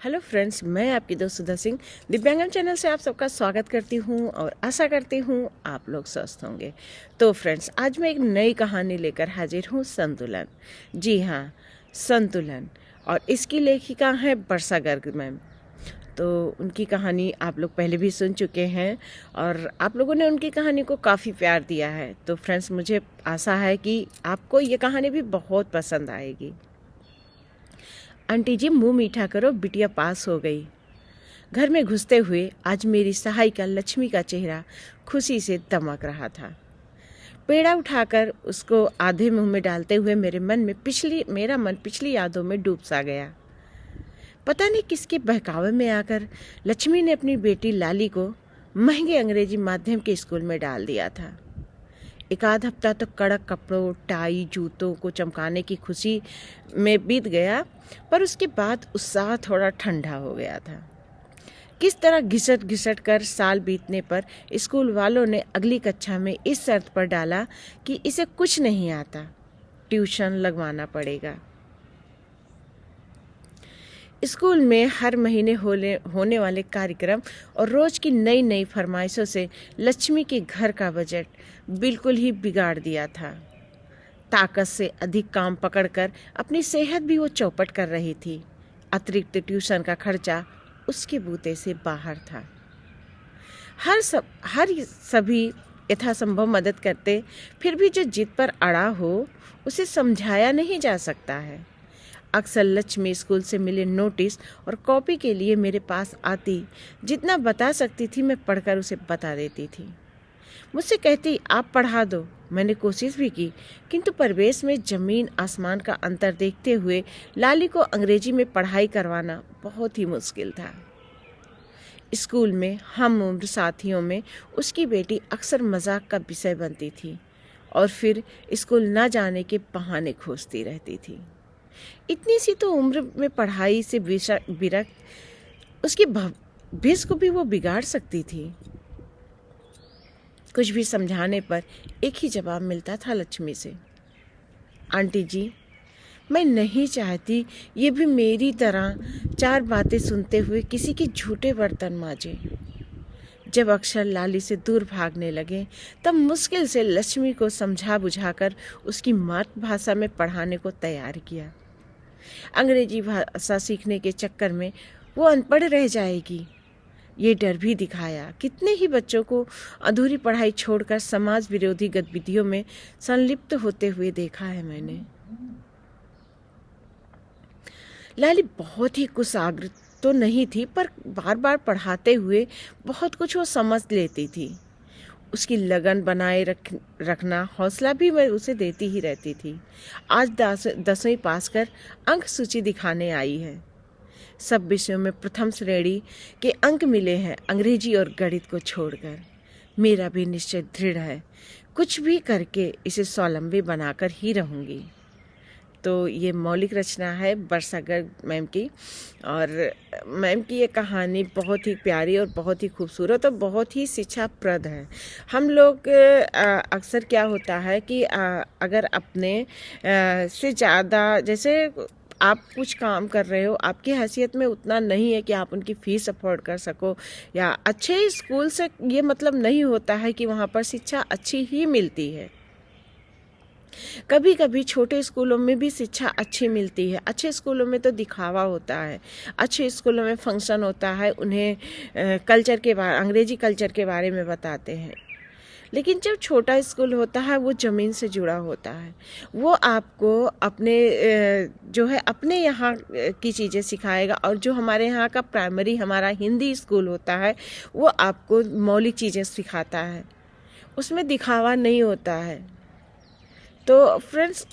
Hello friends, मैं आपकी दोस्त सुधा सिंह दिव्यांगम चैनल से आप सबका स्वागत करती हूं और आशा करती हूं आप लोग स्वस्थ होंगे। तो फ्रेंड्स, आज मैं एक नई कहानी लेकर हाजिर हूं, संतुलन। जी हाँ, संतुलन। और इसकी लेखिका है वर्षा गर्ग मैम। तो उनकी कहानी आप लोग पहले भी सुन चुके हैं और आप लोगों ने उनकी कहानी को काफ़ी प्यार दिया है। तो फ्रेंड्स, मुझे आशा है कि आपको ये कहानी भी बहुत पसंद आएगी। आंटी जी, मुंह मीठा करो, बिटिया पास हो गई। घर में घुसते हुए आज मेरी सहायिका लक्ष्मी का चेहरा खुशी से दमक रहा था। पेड़ा उठाकर उसको आधे मुंह में डालते हुए मेरा मन पिछली यादों में डूब सा गया। पता नहीं किसके बहकावे में आकर लक्ष्मी ने अपनी बेटी लाली को महंगे अंग्रेजी माध्यम के स्कूल में डाल दिया था। एक आध हफ्ता तो कड़क कपड़ों, टाई, जूतों को चमकाने की खुशी में बीत गया, पर उसके बाद उत्साह थोड़ा ठंडा हो गया था। किस तरह घिसट घिसट कर साल बीतने पर स्कूल वालों ने अगली कक्षा में इस शर्त पर डाला कि इसे कुछ नहीं आता, ट्यूशन लगवाना पड़ेगा। स्कूल में हर महीने होने वाले कार्यक्रम और रोज की नई नई फरमाइशों से लक्ष्मी के घर का बजट बिल्कुल ही बिगाड़ दिया था। ताकत से अधिक काम पकड़कर अपनी सेहत भी वो चौपट कर रही थी। अतिरिक्त ट्यूशन का खर्चा उसके बूते से बाहर था। हर सभी यथासंभव मदद करते, फिर भी जो जिद पर अड़ा हो उसे समझाया नहीं जा सकता है। अक्सर लक्ष्मी स्कूल से मिले नोटिस और कॉपी के लिए मेरे पास आती। जितना बता सकती थी मैं पढ़कर उसे बता देती थी। मुझसे कहती, आप पढ़ा दो। मैंने कोशिश भी की, किंतु परिवेश में जमीन आसमान का अंतर देखते हुए लाली को अंग्रेजी में पढ़ाई करवाना बहुत ही मुश्किल था। स्कूल में हम उम्र साथियों में उसकी बेटी अक्सर मजाक का विषय बनती थी और फिर स्कूल न जाने के बहाने खोजती रहती थी। इतनी सी तो उम्र में पढ़ाई से विरक्त उसकी भविष्य को भी वो बिगाड़ सकती थी। कुछ भी समझाने पर एक ही जवाब मिलता था लक्ष्मी से, आंटी जी, मैं नहीं चाहती ये भी मेरी तरह चार बातें सुनते हुए किसी के झूठे बर्तन मांजे। जब अक्षर लाली से दूर भागने लगे तब मुश्किल से लक्ष्मी को समझा बुझाकर उसकी मातृभाषा में पढ़ाने को तैयार किया। अंग्रेजी भाषा सीखने के चक्कर में वो अनपढ़ रह जाएगी, ये डर भी दिखाया। कितने ही बच्चों को अधूरी पढ़ाई छोड़कर समाज विरोधी गतिविधियों में संलिप्त होते हुए देखा है मैंने। लाली बहुत ही कुशाग्र तो नहीं थी, पर बार बार पढ़ाते हुए बहुत कुछ वो समझ लेती थी। उसकी लगन बनाए रखना हौसला भी मैं उसे देती ही रहती थी। आज 10वीं पास कर अंक सूची दिखाने आई है। सब विषयों में प्रथम श्रेणी के अंक मिले हैं, अंग्रेजी और गणित को छोड़कर। मेरा भी निश्चय दृढ़ है, कुछ भी करके इसे स्वावलंबी बनाकर ही रहूँगी। तो ये मौलिक रचना है वर्षा गर्ग मैम की, और मैम की ये कहानी बहुत ही प्यारी और बहुत ही खूबसूरत और बहुत ही शिक्षाप्रद है। हम लोग अक्सर क्या होता है कि अगर अपने से ज़्यादा, जैसे आप कुछ काम कर रहे हो, आपकी हैसियत में उतना नहीं है कि आप उनकी फ़ीस अफोर्ड कर सको, या अच्छे स्कूल से ये मतलब नहीं होता है कि वहाँ पर शिक्षा अच्छी ही मिलती है। कभी कभी छोटे स्कूलों में भी शिक्षा अच्छी मिलती है। अच्छे स्कूलों में तो दिखावा होता है, अच्छे स्कूलों में फंक्शन होता है, उन्हें अंग्रेजी कल्चर के बारे में बताते हैं। लेकिन जब छोटा स्कूल होता है वो ज़मीन से जुड़ा होता है। वो आपको अपने यहाँ की चीज़ें सिखाएगा, और जो हमारे यहाँ का प्राइमरी हमारा हिंदी स्कूल होता है वो आपको मौलिक चीज़ें सिखाता है, उसमें दिखावा नहीं होता है। तो फ्रेंड्स,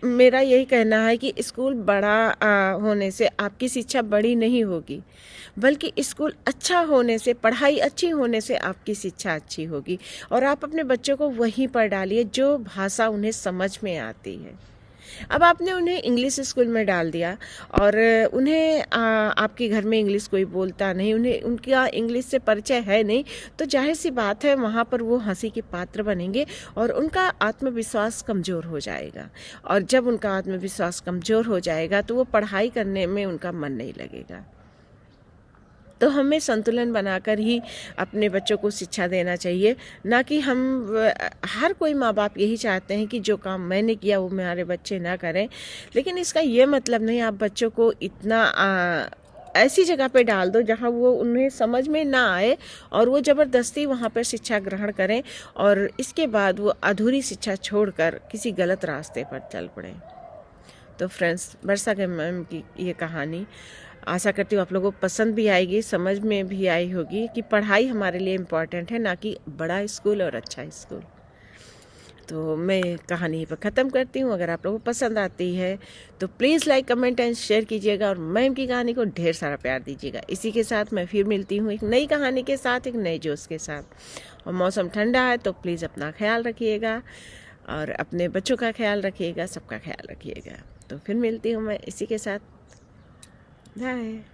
मेरा यही कहना है कि स्कूल बड़ा होने से आपकी शिक्षा बड़ी नहीं होगी, बल्कि स्कूल अच्छा होने से, पढ़ाई अच्छी होने से आपकी शिक्षा अच्छी होगी। और आप अपने बच्चों को वहीं पर डालिए जो भाषा उन्हें समझ में आती है। अब आपने उन्हें इंग्लिश स्कूल में डाल दिया और उन्हें आपके घर में इंग्लिश कोई बोलता नहीं, उन्हें उनका इंग्लिश से परिचय है नहीं, तो जाहिर सी बात है वहाँ पर वो हंसी के पात्र बनेंगे और उनका आत्मविश्वास कमज़ोर हो जाएगा। और जब उनका आत्मविश्वास कमज़ोर हो जाएगा तो वो पढ़ाई करने में उनका मन नहीं लगेगा। तो हमें संतुलन बनाकर ही अपने बच्चों को शिक्षा देना चाहिए, ना कि हर कोई माँ बाप यही चाहते हैं कि जो काम मैंने किया वो हमारे बच्चे ना करें। लेकिन इसका ये मतलब नहीं आप बच्चों को इतना ऐसी जगह पे डाल दो जहाँ वो उन्हें समझ में ना आए और वो ज़बरदस्ती वहाँ पर शिक्षा ग्रहण करें और इसके बाद वो अधूरी शिक्षा छोड़कर किसी गलत रास्ते पर चल पड़े। तो फ्रेंड्स, वर्षा के मैम की ये कहानी आशा करती हूँ आप लोगों को पसंद भी आएगी, समझ में भी आई होगी कि पढ़ाई हमारे लिए इम्पॉर्टेंट है, ना कि बड़ा स्कूल और अच्छा स्कूल। तो मैं कहानी पर ख़त्म करती हूँ। अगर आप लोगों को पसंद आती है तो please like comment and share कीजिएगा और मैम की कहानी को ढेर सारा प्यार दीजिएगा। इसी के साथ मैं फिर मिलती हूँ एक नई कहानी के साथ, एक नए जोश के साथ। और मौसम ठंडा है तो प्लीज़ अपना ख्याल रखिएगा और अपने बच्चों का ख्याल रखिएगा, सबका ख्याल रखिएगा। तो फिर मिलती हूँ मैं इसी के साथ। बाय।